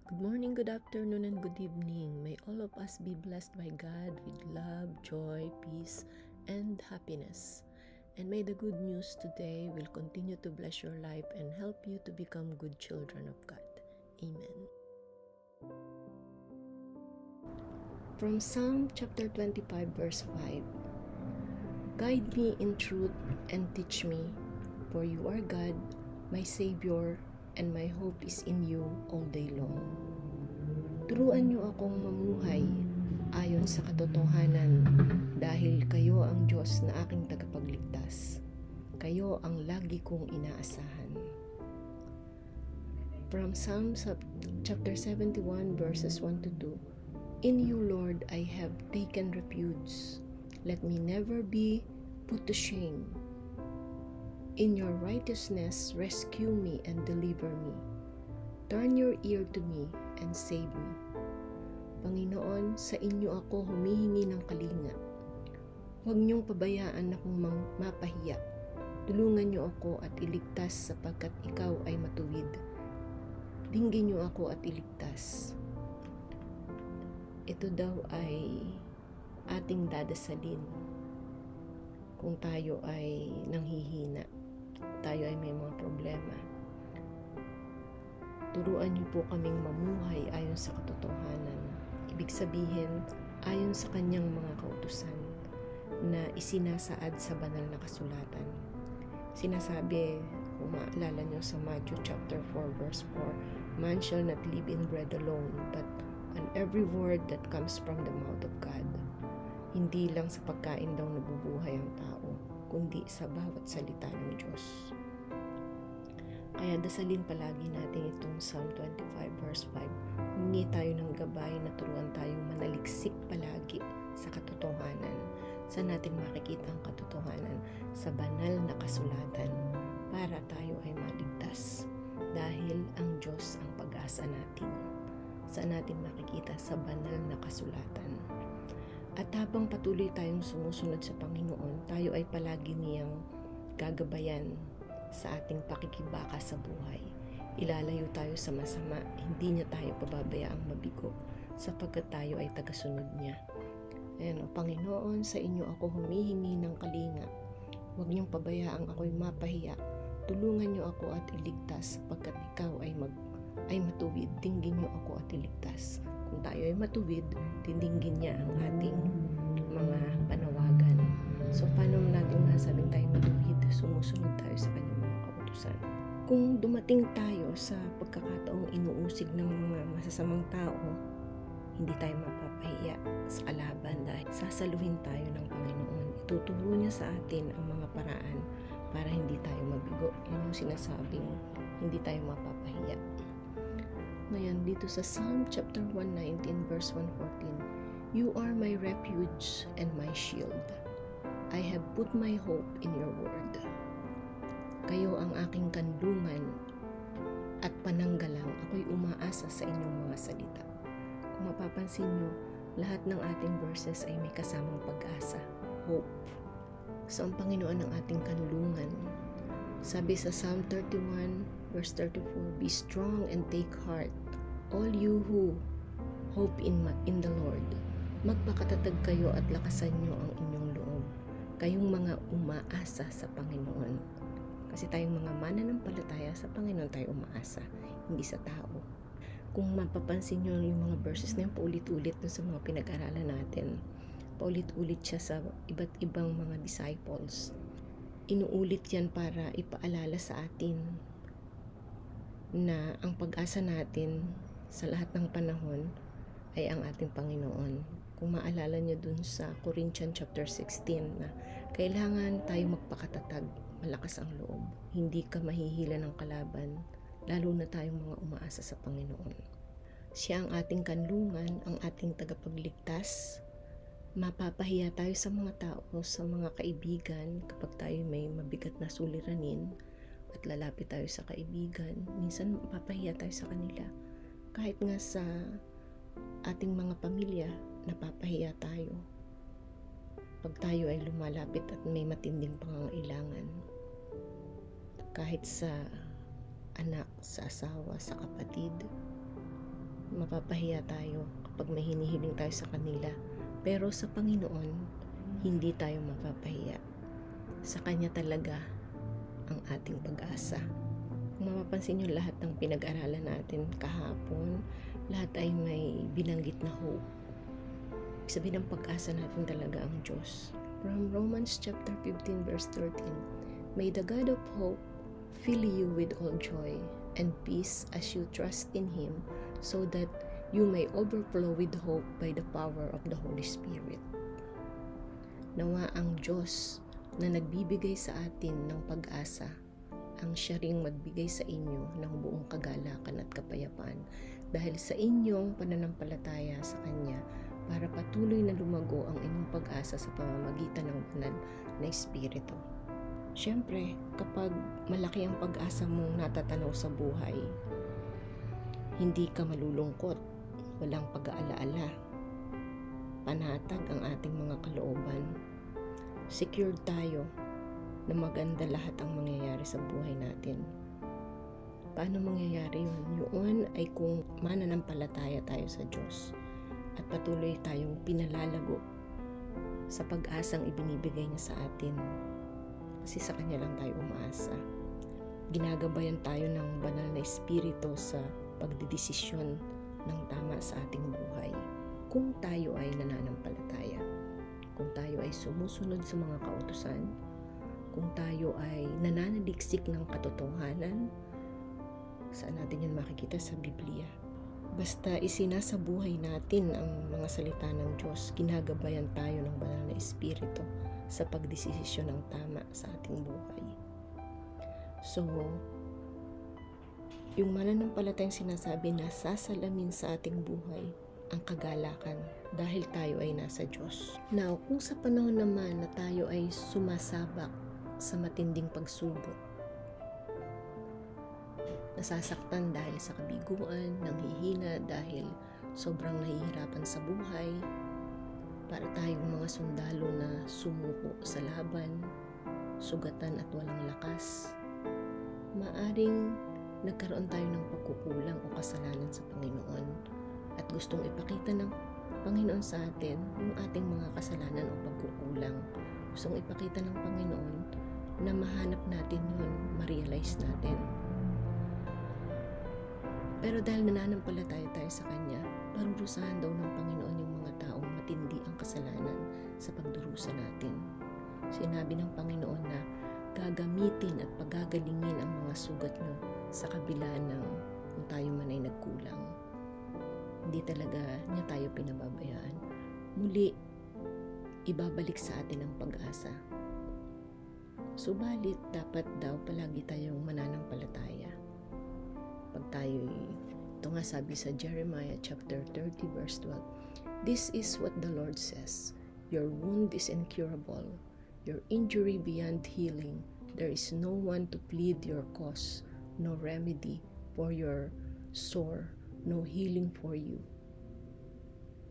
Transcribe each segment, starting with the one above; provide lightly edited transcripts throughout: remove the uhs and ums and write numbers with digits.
Good morning, good afternoon, and good evening. May all of us be blessed by God with love, joy, peace, and happiness. And may the good news today will continue to bless your life and help you to become good children of God. Amen. From Psalm chapter 25, verse 5. Guide me in truth and teach me, for you are God, my Savior, and my hope is in you all day long. Turuan niyo akong mamuhay ayon sa katotohanan dahil kayo ang Diyos na aking tagapagligtas. Kayo ang lagi kong inaasahan. From Psalm chapter 71 verses 1 to 2. In you, Lord, I have taken refuge. Let me never be put to shame. In your righteousness, rescue me and deliver me. Turn your ear to me and save me. Panginoon, sa inyo ako humihingi ng kalinga. Huwag niyong pabayaan akong mapahiya. Tulungan niyo ako at iligtas sapagkat ikaw ay matuwid. Dinggin niyo ako at iligtas. Ito daw ay ating dadasalin kung tayo ay nanghihina, tayo ay may mga problema. Turuan niyo po kaming mamuhay ayon sa katotohanan. Ibig sabihin, ayon sa kanyang mga kautusan na isinasaad sa banal na kasulatan. Sinasabi, kung maalala niyo sa Matthew chapter 4 verse 4, man shall not live in bread alone, but on every word that comes from the mouth of God. Hindi lang sa pagkain daw nabubuhay ang tao, kundi sa bawat salita ng Diyos. Kaya dasalin palagi natin itong Psalm 25 verse 5. Humingi tayo ng gabay na turuan tayong manaliksik palagi sa katotohanan. Saan natin makikita ang katotohanan? Sa banal na kasulatan para tayo ay maligtas. Dahil ang Diyos ang pag-asa natin. Saan natin makikita? Sa banal na kasulatan. At habang patuloy tayong sumusunod sa Panginoon, tayo ay palagi niyang gagabayan sa ating pakikibaka sa buhay. Ilalayo tayo sa masama, hindi niya tayo pababayaang mabigo sapagkat tayo ay tagasunod niya. Ayan, Panginoon, sa inyo ako humihingi ng kalinga. Huwag niyong pabayaang ako'y mapahiya. Tulungan niyo ako at iligtas sapagkat ikaw ay matuwid. Dinggin niyo ako at iligtas. Kung tayo ay matuwid, tindinggin niya ang ating mga panawagan. So, paano natin masabing tayo matuwid? Sumusunod tayo sa kanyang mga kautusan. Kung dumating tayo sa pagkakataong inuusig ng mga masasamang tao, hindi tayo mapapahiya sa kalaban dahil sasaluhin tayo ng Panginoon. Ituturo niya sa atin ang mga paraan para hindi tayo mabigo. Yun yung sinasabing hindi tayo mapapahiya. Ngayon, dito sa Psalm chapter 119 verse 114, you are my refuge and my shield. I have put my hope in your word. Kayo ang aking kanlungan at pananggalang. Ako'y umaasa sa inyong mga salita. Kung mapapansin nyo, lahat ng ating verses ay may kasamang pag-asa, hope. So, ang Panginoon ang ating kanlungan. Sabi sa Psalm 31 verse 34, be strong and take heart, all you who hope in the Lord. Magpakatatag kayo at lakasan nyo ang inyong loob. Kayong mga umaasa sa Panginoon. Kasi tayong mga mananampalataya sa Panginoon tayo umaasa, hindi sa tao. Kung mapapansin nyo yung mga verses na yun, paulit-ulit sa mga pinag-aralan natin. Paulit-ulit siya sa iba't ibang mga disciples. Inuulit yan para ipaalala sa atin na ang pag-asa natin sa lahat ng panahon ay ang ating Panginoon. Kung maalala nyo dun sa Corinthians chapter 16 na kailangan tayo magpakatatag, malakas ang loob. Hindi ka mahihila ng kalaban, lalo na tayong mga umaasa sa Panginoon. Siya ang ating kanlungan, ang ating tagapagligtas. Mapapahiya tayo sa mga tao, sa mga kaibigan kapag tayo may mabigat na suliranin at lalapit tayo sa kaibigan. Minsan mapapahiya tayo sa kanila. Kahit nga sa ating mga pamilya, napapahiya tayo. Pag tayo ay lumalapit at may matinding pangangailangan. Kahit sa anak, sa asawa, sa kapatid, mapapahiya tayo kapag may hinihiling tayo sa kanila. Pero sa Panginoon, hindi tayo mapapahiya. Sa Kanya talaga ang ating pag-asa. Kung mapapansin nyo, lahat ng pinag-aralan natin kahapon, lahat ay may binanggit na hope. Ibig sabihin ng pag-asa natin talaga ang Diyos. From Romans chapter 15 verse 13, May the God of hope fill you with all joy and peace as you trust in Him, so that you may overflow with hope by the power of the Holy Spirit. Nawa ang Diyos na nagbibigay sa atin ng pag-asa, ang Siya ring magbigay sa inyo ng buong kagalakan at kapayapaan dahil sa inyong pananampalataya sa Kanya, para patuloy na lumago ang inyong pag-asa sa pamamagitan ng banal na Espiritu. Siyempre, kapag malaki ang pag-asa mong natatanaw sa buhay, hindi ka malulungkot, walang pag-aalaala, panatag ang ating mga kalooban, secured tayo na maganda lahat ang mangyayari sa buhay natin. Paano mangyayari yun? Yun ay kung mananampalataya tayo sa Diyos at patuloy tayong pinalalago sa pag-asang ibinibigay niya sa atin. Kasi sa Kanya lang tayo umaasa. Ginagabayan tayo ng banal na Espiritu sa pagdidesisyon ng tama sa ating buhay. Kung tayo ay nananampalataya, kung tayo ay sumusunod sa mga kautusan, kung tayo ay nananaliksik ng katotohanan, saan natin yan makikita? Sa Biblia. Basta isinasabuhay natin ang mga salita ng Diyos, ginagabayan tayo ng banal na Espiritu sa pagdesisyon ng tama sa ating buhay. So, yung mananampalatayang sinasabi na sasalamin sa ating buhay ang kagalakan dahil tayo ay nasa Diyos. Now, kung sa panahon naman na tayo ay sumasabak sa matinding pagsubok, nasasaktan dahil sa kabiguan, nanghihina dahil sobrang nahihirapan sa buhay, para tayong mga sundalo na sumuko sa laban, sugatan at walang lakas, maaring nagkaroon tayo ng pagkukulang o kasalanan sa Panginoon at gustong ipakita ng Panginoon sa atin yung ating mga kasalanan o pagkukulang. Gustong ipakita ng Panginoon na mahanap natin yun, ma-realize natin. Pero dahil nananampalataya tayo sa Kanya, parurusahan daw ng Panginoon yung mga taong matindi ang kasalanan sa pagdurusa natin. Sinabi ng Panginoon na gagamitin at pagagalingin ang mga sugat nyo sa kabila ng kung tayo man ay nagkulang. Hindi talaga niya tayo pinababayaan. Muli, ibabalik sa atin ang pag-asa. Subalit, dapat daw palagi tayong mananampalataya. Pag tayo'y, ito nga sabi sa Jeremiah chapter 30 verse 12, This is what the Lord says, Your wound is incurable, your injury beyond healing. There is no one to plead your cause, no remedy for your sore, no healing for you.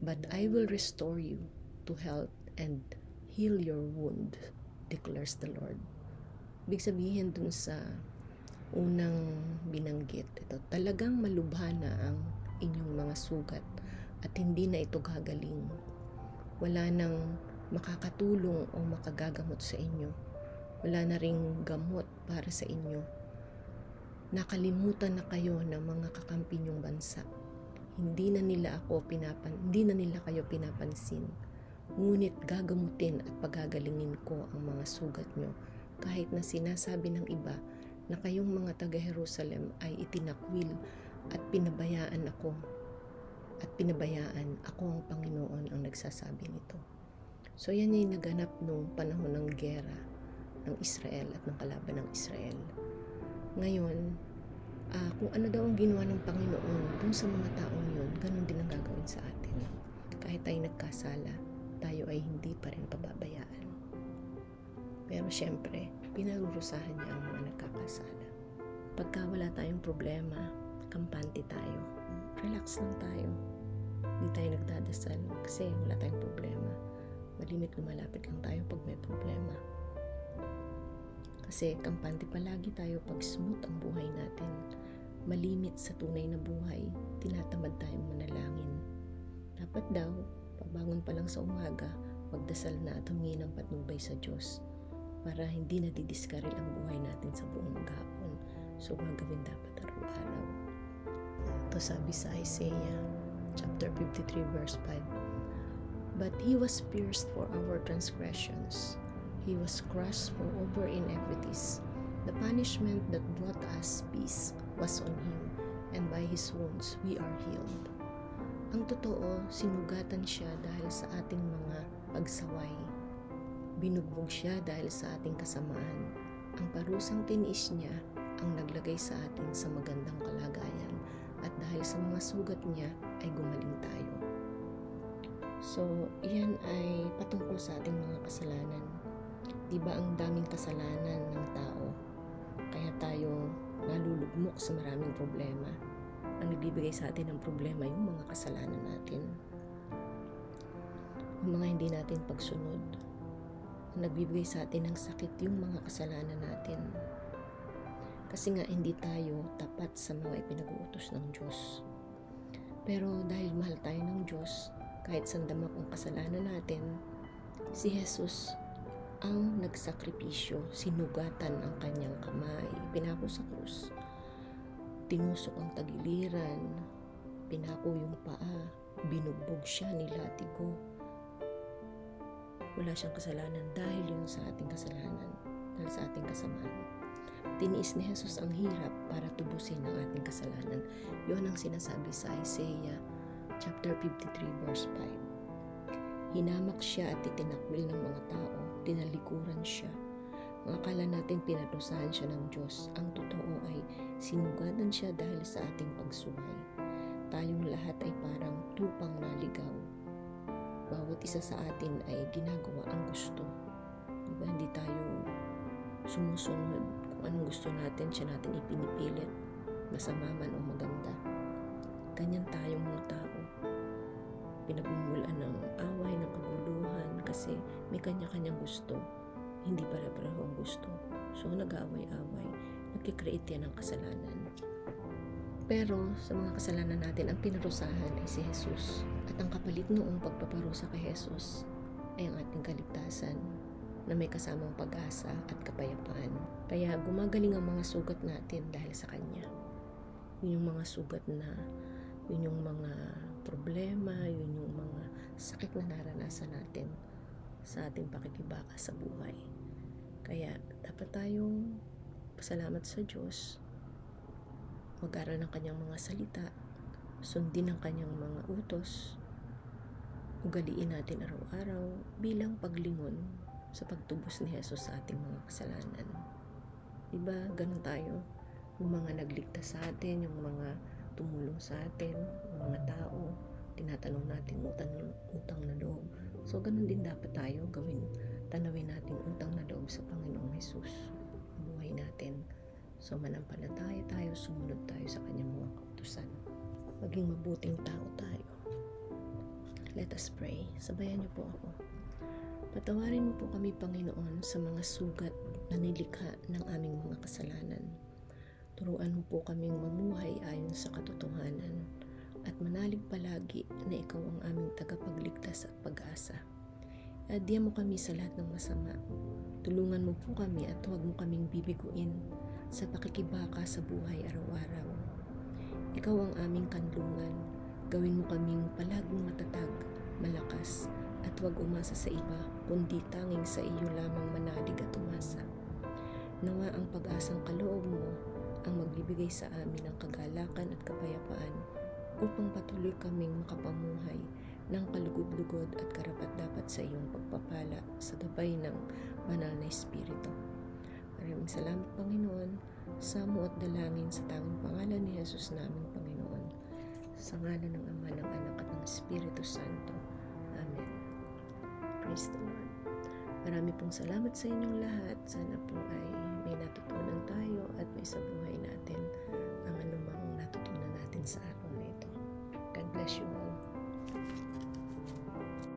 But I will restore you to health and heal your wound, declares the Lord. Ibig sabihin dun sa unang binanggit, ito talagang malubha na ang inyong mga sugat at hindi na ito gagaling. Wala nang makakatulong o makagagamot sa inyo. Wala na ring gamot para sa inyo. Nakalimutan na kayo ng mga kakampi niyong bansa. Hindi na nila kayo pinapansin. Ngunit gagamutin at pagagalingin ko ang mga sugat niyo, kahit na sinasabi ng iba na kayong mga taga-Jerusalem ay itinakwil at pinabayaan ako. At pinabayaan ako ang Panginoon ang nagsasabi nito. So yan yung naganap noong panahon ng gera ng Israel at ng kalaban ng Israel. Ngayon, kung ano daw ang ginawa ng Panginoon dun sa mga taong yun, ganun din ang gagawin sa atin. Kahit tayo nagkasala, tayo ay hindi pa rin pababayaan. Pero syempre, pinarurusahan niya ang mga nagkakasala. Pagka wala tayong problema, kampante tayo. Relax lang tayo. Hindi tayo nagdadasal kasi wala tayong problema. Malimit lumalapit lang tayo pag may problema. Kasi kampante palagi tayo pag smooth ang buhay natin. Malimit sa tunay na buhay, tinatamad tamad tayong manalangin. Dapat daw, pagbangon pa lang sa umaga, magdasal na at humingi ng patnubay sa Diyos para hindi na didiskaril ang buhay natin sa buong maghapon. So, gagawin dapat araw-araw. Ito sabi sa Isaiah, chapter 53, verse 5. But He was pierced for our transgressions. He was crushed for our iniquities. The punishment that brought us peace was on Him, and by His wounds we are healed. Ang totoo, sinugatan siya dahil sa ating mga pagsaway. Binugbog siya dahil sa ating kasamaan. Ang parusang tiniis niya ang naglagay sa atin sa magandang kalagayan, at dahil sa mga sugat niya ay gumaling tayo. So, yan ay patungkol sa ating mga kasalanan. Diba ang daming kasalanan ng tao, kaya tayo nalulugmok sa maraming problema. Ang nagbibigay sa atin ng problema yung mga kasalanan natin, yung mga hindi natin pagsunod. Ang nagbibigay sa atin ng sakit yung mga kasalanan natin, kasi nga hindi tayo tapat sa mga ipinag-uutos ng Diyos. Pero dahil mahal tayo ng Diyos, kahit sandamak ang kasalanan natin, si Jesus ang nagsakripisyo, sinugatan ang kanyang kamay, pinako sa krus, tinusok ang tagiliran, pinako yung paa, binugbog siya, nilatigo. Wala siyang kasalanan dahil yun sa ating kasalanan, dahil sa ating kasamaan. Tiniis ni Jesus ang hirap para tubusin ang ating kasalanan. Yun ang sinasabi sa Isaiah chapter 53 verse 5. Hinamak siya at itinakwil ng mga tao, tinalikuran siya. Ang akala natin pinarusahan siya ng Diyos, ang totoo ay sinugatan siya dahil sa ating pagsuway. Tayong lahat ay parang tupang naligaw. Bawat isa sa atin ay ginagawa ang gusto. Diba? Hindi tayo sumusunod kung anong gusto natin, siya natin ipinipilit, masama man o maganda. Ganyan tayong mga tao. Pinagmumulan ng away, ng kaguluhan, kasi may kanya-kanyang gusto. Hindi para-pareho ang gusto. So, nag-aaway-away. Nagkikreate yan ng kasalanan. Pero, sa mga kasalanan natin, ang pinarusahan ay si Jesus. At ang kapalit noong pagpaparusa kay Jesus ay ang ating kaligtasan, na may kasamang pag-asa at kapayapaan. Kaya gumagaling ang mga sugat natin dahil sa Kanya. Yun yung mga sugat na, yun yung mga problema, yun yung mga sakit na naranasan natin sa ating pakikibaka sa buhay. Kaya dapat tayong pasalamat sa Diyos, mag-aral ng Kanyang mga salita, sundin ang Kanyang mga utos, ugaliin natin araw-araw bilang paglingon sa pagtubos ni Jesus sa ating mga kasalanan. Diba, ganun tayo. Yung mga nagligtas sa atin, yung mga tumulong sa atin, yung mga tao, tinatanong natin utang na loob. So, ganun din dapat tayo gawin. Tanawin natin utang na loob sa Panginoong Jesus. Buhay natin. So, manampalataya tayo, sumunod tayo sa Kanyang mga kautusan. Maging mabuting tao tayo. Let us pray. Sabayan niyo po ako. Patawarin mo po kami, Panginoon, sa mga sugat na nilikha ng aming mga kasalanan. Turuan mo po kaming mamuhay ayon sa katotohanan at manalig palagi na Ikaw ang aming tagapagligtas at pag-asa. Adya mo kami sa lahat ng masama. Tulungan mo po kami at huwag mo kaming bibiguin sa pakikibaka sa buhay araw-araw. Ikaw ang aming kanlungan. Gawin mo kaming palaging matatag, malakas, at huwag umasa sa iba, kundi tanging sa iyo lamang manalig at umasa. Nawa ang pag-asang kaloob mo ang magbibigay sa amin ng kagalakan at kapayapaan upang patuloy kaming makapamuhay ng kalugod-lugod at karapat-dapat sa iyong pagpapala sa gabay ng banal na Espiritu. Maraming salamat, Panginoon, samo at dalangin sa tanging pangalan ni Jesus naming Panginoon, sa ngalan ng Ama, ng Anak at ng Espiritu Santo. Amen. Praise the Lord. Marami pong salamat sa inyong lahat. Sana po ay may natutunan tayo at may sa buhay natin ang anumang natutunan natin sa araw na ito. God bless you all.